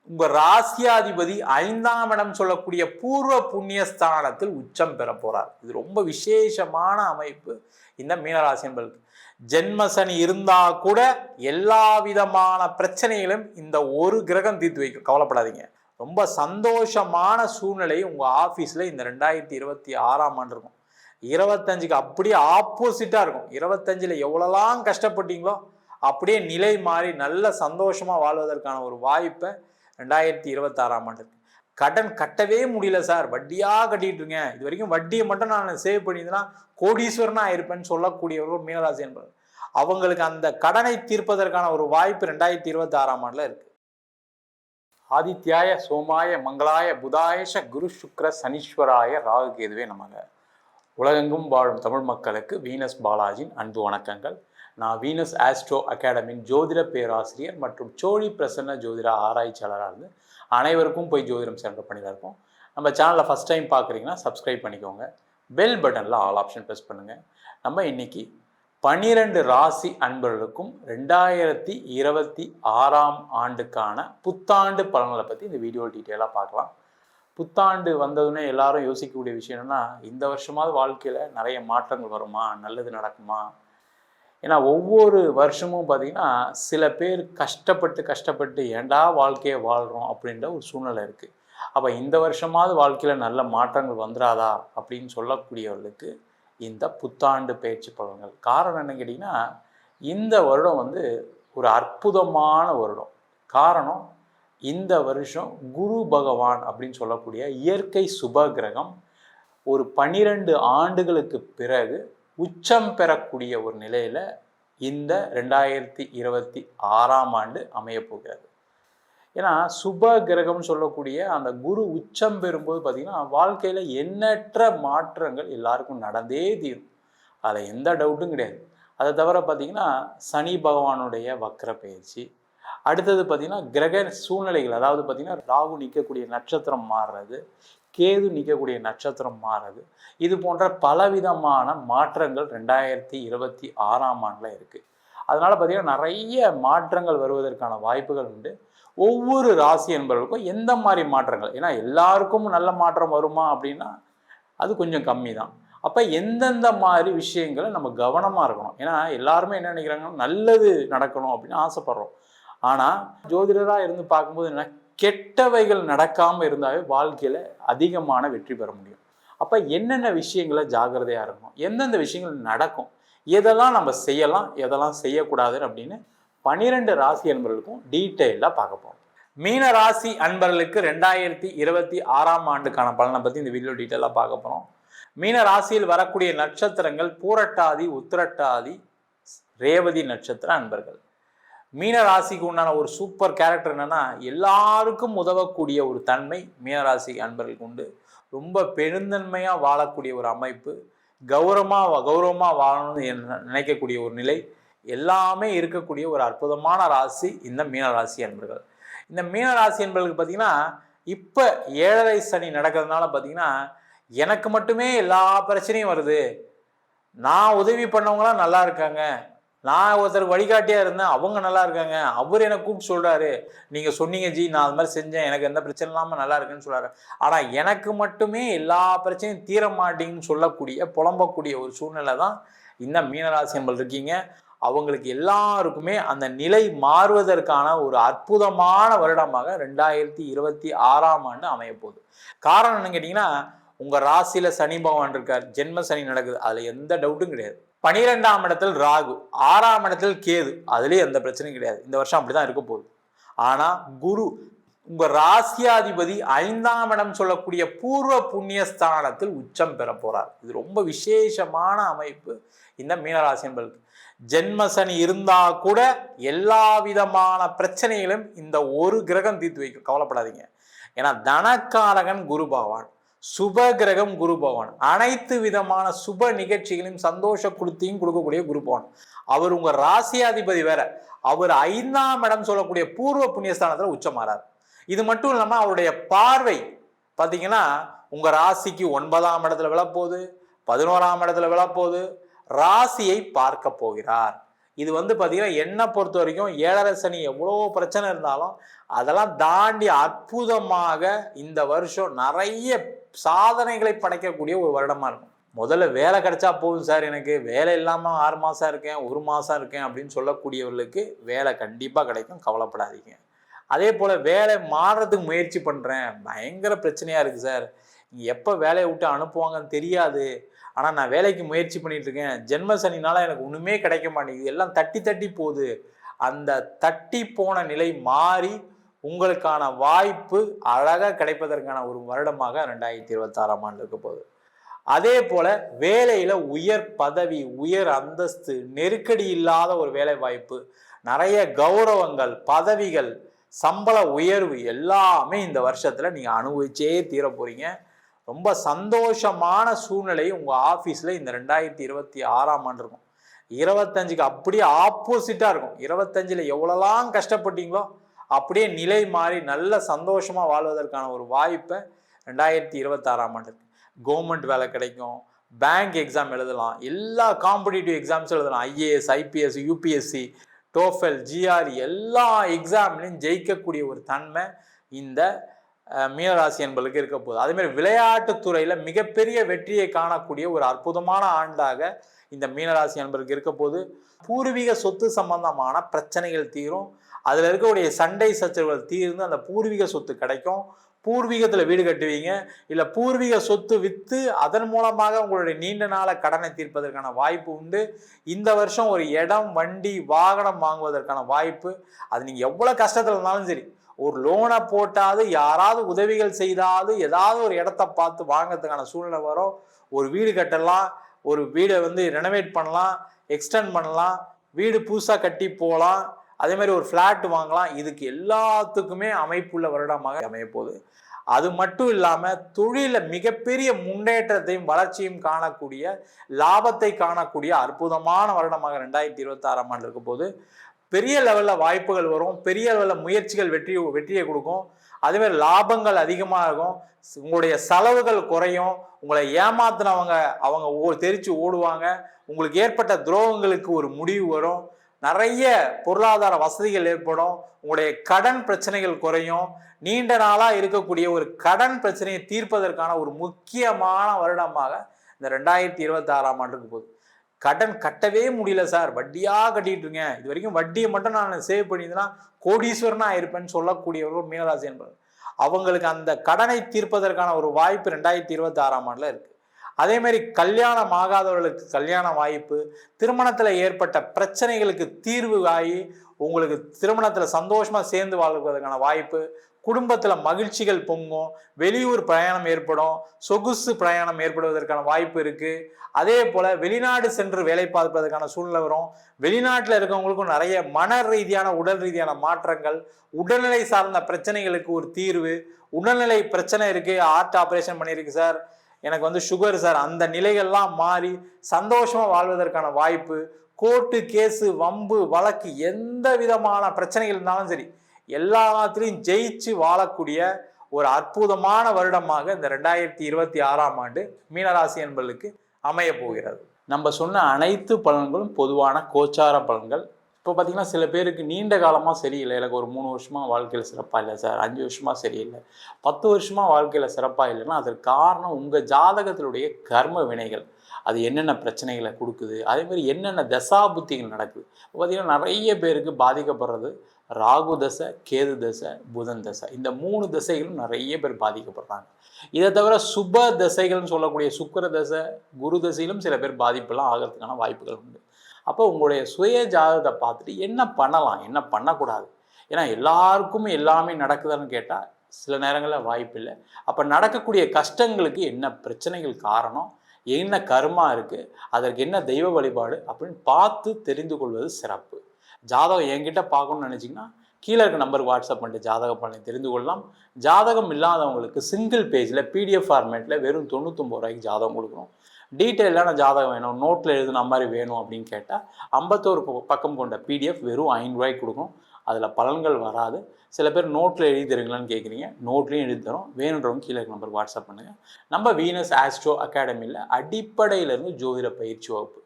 உங்க ராசியாதிபதி 5ஆம் இடம் சொல்லக்கூடிய பூர்வ புண்ணிய ஸ்தானத்தில் உச்சம் பெற போறார். இது ரொம்ப விசேஷமான அமைப்பு இந்த மீனராசி என்பதற்கு. ஜென்ம சனி இருந்தா கூட எல்லா விதமான பிரச்சனைகளும் இந்த ஒரு கிரகம் தீர்த்து வைக்கும். கவலைப்படாதீங்க. ரொம்ப சந்தோஷமான சூழ்நிலை உங்க ஆபீஸ்ல இந்த 2026ஆம் ஆண்டு இருக்கும். 25க்கு அப்படியே ஆப்போசிட்டா இருக்கும். 25ல எவ்வளவுலாம் கஷ்டப்பட்டீங்களோ அப்படியே நிலை மாறி நல்ல சந்தோஷமா வாழ்வதற்கான ஒரு வாய்ப்பை 2026ஆம் ஆண்டு. கடன் கட்டவே முடியல சார், வட்டியா கட்டிட்டு இருக்கேன், இது வரைக்கும் வட்டியை மட்டும் நான் சேவ் பண்ணியிருந்தேன்னா கோடீஸ்வரனா ஆயிருப்பேன்னு சொல்லக்கூடியவர்கள் மீனராசி என்பது. அவங்களுக்கு அந்த கடனை தீர்ப்பதற்கான ஒரு வாய்ப்பு 2026ஆம் ஆண்டுல இருக்கு. ஆதித்யாய சோமாய மங்களாய புதாயஷ குரு சுக்ர சனீஸ்வராய ராகு கேதுவே நமக. உலகெங்கும் வாழும் தமிழ் மக்களுக்கு வீனஸ் பாலாஜின் அன்பு வணக்கங்கள். நான் வீனஸ் ஆஸ்ட்ரோ அகாடமியின் ஜோதிட பேராசிரியர் மற்றும் சோழி பிரசன்ன ஜோதிட ஆராய்ச்சியாளராக இருந்து அனைவருக்கும் போய் ஜோதிடம் சென்டர் பண்ணிதான் இருக்கோம். நம்ம சேனலில் ஃபஸ்ட் டைம் பார்க்குறீங்கன்னா சப்ஸ்கிரைப் பண்ணிக்கோங்க. பெல் பட்டனில் ஆல் ஆப்ஷன் ப்ரெஸ் பண்ணுங்கள். நம்ம இன்னைக்கு 12 ராசி அன்பர்களுக்கும் 2026ஆம் ஆண்டுக்கான புத்தாண்டு பலன்களை பற்றி இந்த வீடியோ டீட்டெயிலாக பார்க்கலாம். புத்தாண்டு வந்ததுன்னே எல்லாரும் யோசிக்கக்கூடிய விஷயம் என்னன்னா, இந்த வருஷமாவது வாழ்க்கையில் நிறைய மாற்றங்கள் வருமா, நல்லது நடக்குமா? ஏன்னா ஒவ்வொரு வருஷமும் பார்த்தீங்கன்னா சில பேர் கஷ்டப்பட்டு ஏண்டா வாழ்க்கையை வாழ்கிறோம் அப்படின்ற ஒரு சூழ்நிலை இருக்குது. அப்போ இந்த வருஷமாவது வாழ்க்கையில் நல்ல மாற்றங்கள் வந்துடாதா அப்படின்னு சொல்லக்கூடியவர்களுக்கு இந்த புத்தாண்டு பயிற்சி பலன்கள். காரணம் என்ன கேட்டிங்கன்னா, இந்த வருடம் ஒரு அற்புதமான வருடம். காரணம், இந்த வருஷம் குரு பகவான் அப்படின்னு சொல்லக்கூடிய இயற்கை சுப கிரகம் ஒரு 12 ஆண்டுகளுக்கு பிறகு உச்சம் பெறக்கூடிய ஒரு நிலையில் இந்த 2026ஆம் ஆண்டு அமைய போகிறது. ஏன்னா சுப கிரகம்னு சொல்லக்கூடிய அந்த குரு உச்சம் பெறும்போது பார்த்திங்கன்னா வாழ்க்கையில் எண்ணற்ற மாற்றங்கள் எல்லாருக்கும் நடந்தே தீரும். அதில் எந்த டவுட்டும் கிடையாது. அதை தவிர பார்த்திங்கன்னா சனி பகவானுடைய வக்ர பயிற்சி, அடுத்தது பார்த்திங்கன்னா கிரக சூழ்நிலைகள், அதாவது பார்த்திங்கன்னா ராகு நிற்கக்கூடிய நட்சத்திரம் மாறுறது, கேது நிற்கக்கூடிய நட்சத்திரம் மாறுறது, இது போன்ற பலவிதமான மாற்றங்கள் 2026ஆம் ஆண்டில் இருக்குது. அதனால் பார்த்திங்கன்னா நிறைய மாற்றங்கள் வருவதற்கான வாய்ப்புகள் உண்டு. ஒவ்வொரு ராசி என்பவர்களுக்கும் எந்த மாதிரி மாற்றங்கள், ஏன்னா எல்லாருக்கும் நல்ல மாற்றம் வருமா அப்படின்னா அது கொஞ்சம் கம்மி தான். அப்போ எந்தெந்த மாதிரி விஷயங்களை நம்ம கவனமாக இருக்கணும். ஏன்னா எல்லாருமே என்ன நினைக்கிறாங்கன்னா நல்லது நடக்கணும் அப்படின்னு ஆசைப்படுறோம். ஆனால் ஜோதிடராக இருந்து பார்க்கும்போது என்ன, கெட்டவைகள் நடக்காமல் இருந்தாவே வாழ்க்கையில் அதிகமான வெற்றி பெற முடியும். அப்போ என்னென்ன விஷயங்களை ஜாக்கிரதையாக இருக்கணும், எந்தெந்த விஷயங்கள் நடக்கும், எதெல்லாம் நம்ம செய்யலாம், எதெல்லாம் செய்யக்கூடாது அப்படின்னு 12 ராசி அன்பர்களுக்கும் டீட்டெயிலாக பார்க்க போகிறோம். மீன ராசி அன்பர்களுக்கு 2026ஆம் ஆண்டுக்கான பலனை பற்றி இந்த வீடியோ டீட்டெயிலாக பார்க்க போகிறோம். மீன ராசியில் வரக்கூடிய நட்சத்திரங்கள் பூரட்டாதி, உத்திரட்டாதி, ரேவதி நட்சத்திர அன்பர்கள். மீன ராசிக்கு உண்டான ஒரு சூப்பர் கேரக்டர் என்னன்னா, எல்லாருக்கும் உதவக்கூடிய ஒரு தன்மை மீனராசி அன்பர்களுக்கு உண்டு. ரொம்ப பெருந்தன்மையாக வாழக்கூடிய ஒரு அமைப்பு, கௌரவமாக வாழணும்னு நினைக்கக்கூடிய ஒரு நிலை எல்லாமே இருக்கக்கூடிய ஒரு அற்புதமான ராசி இந்த மீனராசி அன்பர்கள். இந்த மீனராசி அன்பர்களுக்கு பார்த்தீங்கன்னா இப்போ 7.5 சனி நடக்கிறதுனால பார்த்தீங்கன்னா எனக்கு மட்டுமே எல்லா பிரச்சனையும் வருது, நான் உதவி பண்ணவங்களாம் நல்லா இருக்காங்க, நான் ஒருத்தருக்கு வழிகாட்டியாக இருந்தேன் அவங்க நல்லா இருக்காங்க, அவர் என்னை கூப்பிட்டு சொல்கிறாரு, நீங்கள் சொன்னீங்க ஜி நான் அது மாதிரி செஞ்சேன், எனக்கு எந்த பிரச்சனை இல்லாமல் நல்லா இருக்குன்னு சொல்கிறாரு, ஆனால் எனக்கு மட்டுமே எல்லா பிரச்சனையும் தீர மாட்டேங்குன்னு சொல்லக்கூடிய புலம்பக்கூடிய ஒரு சூழ்நிலை தான் இந்த மீனராசி என்பது இருக்கீங்க. அவங்களுக்கு எல்லாருக்குமே அந்த நிலை மாறுவதற்கான ஒரு அற்புதமான வருடமாக 2026ஆம் ஆண்டு அமைய போகுது. காரணம் என்னன்னு கேட்டிங்கன்னா, உங்கள் ராசியில் சனி பகவான் இருக்கார், ஜென்ம சனி நடக்குது, அதில் எந்த டவுட்டும் கிடையாது. 12ஆம் இடத்தில் ராகு, 6ஆம் இடத்தில் கேது, அதுலேயும் எந்த பிரச்சனையும் கிடையாது. இந்த வருஷம் அப்படி தான் இருக்க போகுது. ஆனால் குரு உங்கள் ராசியாதிபதி 5ஆம் இடம் சொல்லக்கூடிய பூர்வ புண்ணிய ஸ்தானத்தில் உச்சம் பெற போகிறார். இது ரொம்ப விசேஷமான அமைப்பு இந்த மீனராசி என்பதற்கு. ஜென்ம சனி இருந்தா கூட எல்லா விதமான பிரச்சனைகளும் இந்த ஒரு கிரகம் தீர்த்து வைக்கும். கவலைப்படாதீங்க. ஏன்னா தனக்காரகன் குரு பகவான், சுப கிரகம் குரு பகவான், அனைத்து விதமான சுப நிகழ்ச்சிகளையும் சந்தோஷ கொடுத்தையும் கொடுக்கக்கூடிய குரு பகவான். அவர் உங்க ராசியாதிபதி வேற, அவர் 5ஆம் இடம் சொல்லக்கூடிய பூர்வ புண்ணியஸ்தானத்துல உச்சமாறார். இது மட்டும் இல்லாம அவருடைய பார்வை பார்த்தீங்கன்னா உங்க ராசிக்கு 9ஆம் இடத்துல விழப்போகுது, 11ஆம் இடத்துல விழப்போகுது, ராசியை பார்க்க போகிறார். இது பார்த்தீங்கன்னா என்னை பொறுத்த வரைக்கும் 7.5 சனி எவ்வளோ பிரச்சனை இருந்தாலும் அதெல்லாம் தாண்டி அற்புதமாக இந்த வருஷம் நிறைய சாதனைகளை படைக்கக்கூடிய ஒரு வருடமாக இருக்கும். முதல்ல வேலை கிடைச்சா போதும் சார், எனக்கு வேலை இல்லாமல் 6 மாதம் இருக்கேன், 1 மாதம் இருக்கேன் அப்படின்னு சொல்லக்கூடியவர்களுக்கு வேலை கண்டிப்பாக கிடைக்கும், கவலைப்படாதீங்க. அதே போல் வேலை மாறுறதுக்கு முயற்சி பண்ணுறேன், பயங்கர பிரச்சனையாக இருக்குது சார், எப்போ வேலையை விட்டு அனுப்புவாங்கன்னு தெரியாது, ஆனால் நான் வேலைக்கு முயற்சி பண்ணிட்டு இருக்கேன், ஜென்ம சனினால எனக்கு ஒன்றுமே கிடைக்க மாட்டேங்குது, எல்லாம் தட்டி தட்டி போகுது. அந்த தட்டி போன நிலை மாறி உங்களுக்கான வாய்ப்பு அழகாக கிடைப்பதற்கான ஒரு வருடமாக 2026ஆம் ஆண்டு இருக்க போகுது. அதே போல வேலையில உயர் பதவி, உயர் அந்தஸ்து, நெருக்கடி இல்லாத ஒரு வேலை வாய்ப்பு, நிறைய கௌரவங்கள், பதவிகள், சம்பள உயர்வு எல்லாமே இந்த வருஷத்துல நீங்க அனுபவிச்சே தீர போறீங்க. ரொம்ப சந்தோஷமான சூழ்நிலை உங்க ஆபீஸ்ல இந்த 2026ஆம் ஆண்டு இருக்கும். 25க்கு அப்படியே ஆப்போசிட்டா இருக்கும். 25ல எவ்வளவுலாம் கஷ்டப்பட்டீங்களோ அப்படியே நிலை மாறி நல்ல சந்தோஷமா வாழ்வதற்கான ஒரு வாய்ப்பை 2026ஆம் ஆண்டு இருக்கு. கவர்மெண்ட் வேலை கிடைக்கும், பேங்க் எக்ஸாம் எழுதலாம், எல்லா காம்படிட்டிவ் எக்ஸாம்ஸ் எழுதலாம், ஐஏஎஸ், ஐபிஎஸ், யூபிஎஸ்சி, டோஃபெல், ஜிஆர்இ எல்லா எக்ஸாம்லையும் ஜெயிக்கக்கூடிய ஒரு தன்மை இந்த மீனராசி என்பதுக்கு இருக்க போகுது. அதேமாதிரி விளையாட்டுத்துறையில் மிகப்பெரிய வெற்றியை காணக்கூடிய ஒரு அற்புதமான ஆண்டாக இந்த மீனராசி என்பதுக்கு இருக்க போது. பூர்வீக சொத்து சம்பந்தமான பிரச்சனைகள் தீரும், அதில் இருக்கக்கூடிய சண்டை சச்சரவுகள் தீர்ந்து அந்த பூர்வீக சொத்து கிடைக்கும். பூர்வீகத்தில் வீடு கட்டுவீங்க, இல்லை பூர்வீக சொத்து விற்று அதன் மூலமாக உங்களுடைய நீண்ட நாள கடனை தீர்ப்பதற்கான வாய்ப்பு உண்டு. இந்த வருஷம் ஒரு இடம், வண்டி, வாகனம் வாங்குவதற்கான வாய்ப்பு. அது நீங்கள் எவ்வளோ கஷ்டத்தில் இருந்தாலும் சரி, ஒரு லோனை போட்டாது, யாராவது உதவிகள் செய்தாது, ஏதாவது ஒரு இடத்த பார்த்து வாங்கிறதுக்கான சூழ்நிலை வரும். ஒரு வீடு கட்டலாம், ஒரு வீடை ரெனோவேட் பண்ணலாம், எக்ஸ்டெண்ட் பண்ணலாம், வீடு புதுசாக கட்டி போகலாம், அதே மாதிரி ஒரு ஃப்ளாட் வாங்கலாம். இதுக்கு எல்லாத்துக்குமே அமைப்புள்ள வருடமாக அமைய போகுது. அது மட்டும் இல்லாமல் தொழிலில் மிகப்பெரிய முன்னேற்றத்தையும் வளர்ச்சியும் காணக்கூடிய, லாபத்தை காணக்கூடிய அற்புதமான வருடமாக 2026ஆம் ஆண்டு இருக்க போது. பெரிய லெவலில் வாய்ப்புகள் வரும், பெரிய லெவலில் முயற்சிகள் வெற்றியை கொடுக்கும், அதேமாதிரி லாபங்கள் அதிகமாக இருக்கும், உங்களுடைய செலவுகள் குறையும், உங்களை ஏமாத்தினவங்க அவங்க தெரிச்சு ஓடுவாங்க, உங்களுக்கு ஏற்பட்ட துரோகங்களுக்கு ஒரு முடிவு வரும், நிறைய பொருளாதார வசதிகள் ஏற்படும், உங்களுடைய கடன் பிரச்சனைகள் குறையும், நீண்ட நாளாக இருக்கக்கூடிய ஒரு கடன் பிரச்சனையை தீர்ப்பதற்கான ஒரு முக்கியமான வருடமாக இந்த 2026ஆம் ஆண்டுக்கு போகுது. கடன் கட்டவே முடியல சார், வட்டியாக கட்டிட்டு இருக்கேன், இது வரைக்கும் வட்டியை மட்டும் நான் சேவ் பண்ணியிருந்தேன்னா கோடீஸ்வரனா ஆயிருப்பேன்னு சொல்லக்கூடியவர்கள் மீனராசி என்பது. அவங்களுக்கு அந்த கடனை தீர்ப்பதற்கான ஒரு வாய்ப்பு 2026ஆம் ஆண்டுல இருக்கு. அதே மாதிரி கல்யாணம் ஆகாதவர்களுக்கு கல்யாண வாய்ப்பு, திருமணத்தில் ஏற்பட்ட பிரச்சனைகளுக்கு தீர்வு ஆகி உங்களுக்கு திருமணத்தில் சந்தோஷமாக சேர்ந்து வாழ்வதற்கான வாய்ப்பு, குடும்பத்தில் மகிழ்ச்சிகள் பொங்கும், வெளியூர் பிரயாணம் ஏற்படும், சொகுசு பிரயாணம் ஏற்படுவதற்கான வாய்ப்பு இருக்குது. அதே போல் வெளிநாடு சென்று வேலை பார்ப்பதற்கான சூழ்நிலை வரும். வெளிநாட்டில் இருக்கவங்களுக்கும் நிறைய மன ரீதியான, உடல் ரீதியான மாற்றங்கள், உடல்நிலை சார்ந்த பிரச்சனைகளுக்கு ஒரு தீர்வு. உடல்நிலை பிரச்சனை இருக்குது, ஹார்ட் ஆப்ரேஷன் பண்ணியிருக்கு சார், எனக்கு சுகர் சார், அந்த நிலைகள்லாம் மாறி சந்தோஷமாக வாழ்வதற்கான வாய்ப்பு. கோர்ட்டு கேஸு, வம்பு வழக்கு, எந்த விதமான பிரச்சனைகள் இருந்தாலும் சரி எல்லாத்திலையும் ஜெயிச்சு வாழக்கூடிய ஒரு அற்புதமான வருடமாக இந்த 2026ஆம் ஆண்டு மீனராசி என்பதற்கு அமைய போகிறது. நம்ம சொன்ன அனைத்து பலன்களும் பொதுவான கோச்சார பலன்கள். இப்போ பார்த்தீங்கன்னா சில பேருக்கு நீண்ட காலமாக சரியில்லை, எனக்கு ஒரு 3 வருஷமாக வாழ்க்கையில் சிறப்பாக இல்லை சார், 5 வருஷமாக சரியில்லை, 10 வருஷமாக வாழ்க்கையில் சிறப்பாக இல்லைன்னா அதற்கு காரணம் உங்கள் ஜாதகத்தினுடைய கர்ம வினைகள். அது என்னென்ன பிரச்சனைகளை கொடுக்குது, அதே மாதிரி என்னென்ன தசாபுத்திகள் நடக்குது. இப்போ பார்த்தீங்கன்னா நிறைய பேருக்கு பாதிக்கப்படுறது ராகு தசை, கேது தசை, புதன் தசை. இந்த 3 தசைகளும் நிறைய பேர் பாதிக்கப்படுறாங்க. இதை தவிர சுப தசைகள்னு சொல்லக்கூடிய சுக்கிர தசை, குரு தசையிலும் சில பேர் பாதிப்பெல்லாம் ஆகிறதுக்கான வாய்ப்புகள் உண்டு. அப்போ உங்களுடைய சுய ஜாதகத்தை பார்த்துட்டு என்ன பண்ணலாம், என்ன பண்ணக்கூடாது. ஏன்னா எல்லாருக்கும் எல்லாமே நடக்குதுன்னு கேட்டால் சில நேரங்களில் வாய்ப்பு இல்லை. அப்போ நடக்கக்கூடிய கஷ்டங்களுக்கு என்ன பிரச்சனைகள் காரணம், என்ன கர்மா இருக்குது, அதற்கு என்ன தெய்வ வழிபாடு அப்படின்னு பார்த்து தெரிந்து கொள்வது சிறப்பு. ஜாதகம் என்கிட்ட பார்க்கணும்னு நினச்சிங்கன்னா கீழே இருக்க நம்பருக்கு வாட்ஸ்அப் பண்ணிட்டு ஜாதக பலனை தெரிந்து கொள்ளலாம். ஜாதகம் இல்லாதவங்களுக்கு சிங்கிள் பேஜில் பிடிஎஃப் ஃபார்மேட்டில் வெறும் 99 ரூபாய்க்கு ஜாதகம் கொடுக்குறோம். டீட்டெயிலான ஜாதகம் வேணும், நோட்டில் எழுதுன மாதிரி வேணும் அப்படின்னு கேட்டால் 51 பக்கம் கொண்ட பிடிஎஃப் வெறும் 5 ரூபாய்க்கு கொடுக்கணும். அதில் பலன்கள் வராது. சில பேர் நோட்டில் எழுதி தருங்களான்னு கேட்குறீங்க, நோட்லேயும் எழுதி தரோம். வேணுன்றவங்க கீழே நம்பருக்கு வாட்ஸ்அப் பண்ணுங்கள். நம்ம வீனஸ் ஆஸ்ட்ரோ அகாடமியில் அடிப்படையிலேருந்து ஜோதிட பயிற்சி வகுப்பு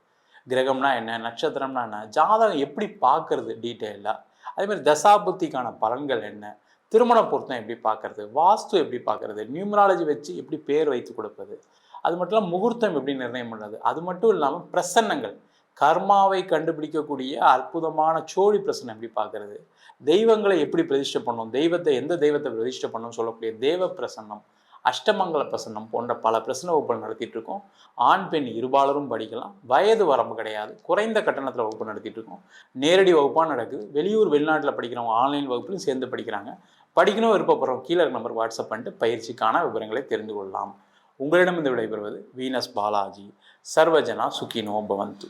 கிரகம்னா என்ன, நட்சத்திரம்னா என்ன, ஜாதகம் எப்படி பார்க்கறது டீட்டெயிலாக, அதேமாதிரி தசாபுத்திக்கான பலன்கள் என்ன, திருமண பொருத்தம் எப்படி பார்க்கறது, வாஸ்து எப்படி பார்க்கறது, நியூமராலஜி வச்சு எப்படி பேர் வைத்து கொடுப்பது, அது மட்டும் இல்லாமல் முகூர்த்தம் எப்படி நிர்ணயம் பண்ணுறது, அது மட்டும் இல்லாமல் பிரசன்னங்கள், கர்மாவை கண்டுபிடிக்கக்கூடிய அற்புதமான சோழி பிரசனம் எப்படி பார்க்கறது, தெய்வங்களை எப்படி பிரதிஷ்டை பண்ணணும், தெய்வத்தை எந்த தெய்வத்தை பிரதிஷ்டை பண்ணணும்னு சொல்லக்கூடிய தேவ பிரசன்னம், அஷ்டமங்கல பிரசன்னம் போன்ற பல பிரசன வகுப்புகள் நடத்திட்டு இருக்கோம். ஆண் பெண் இருபாலரும் படிக்கலாம். வயது வரம்பு கிடையாது. குறைந்த கட்டணத்தில் வகுப்பு நடத்திட்டு இருக்கோம். நேரடி வகுப்பாக நடக்குது. வெளியூர் வெளிநாட்டில் படிக்கிறவங்க ஆன்லைன் வகுப்புலையும் சேர்ந்து படிக்கிறாங்க. படிக்கணும் விருப்பப்படுறோம் கீழே நம்பர் வாட்ஸ்அப் பண்ணிட்டு பயிற்சிக்கான விவரங்களை தெரிந்து கொள்ளலாம். உங்களிடம் இந்த விடைபெறுவது வீனஸ் பாலாஜி. சர்வஜனா சுகினோ பவந்து.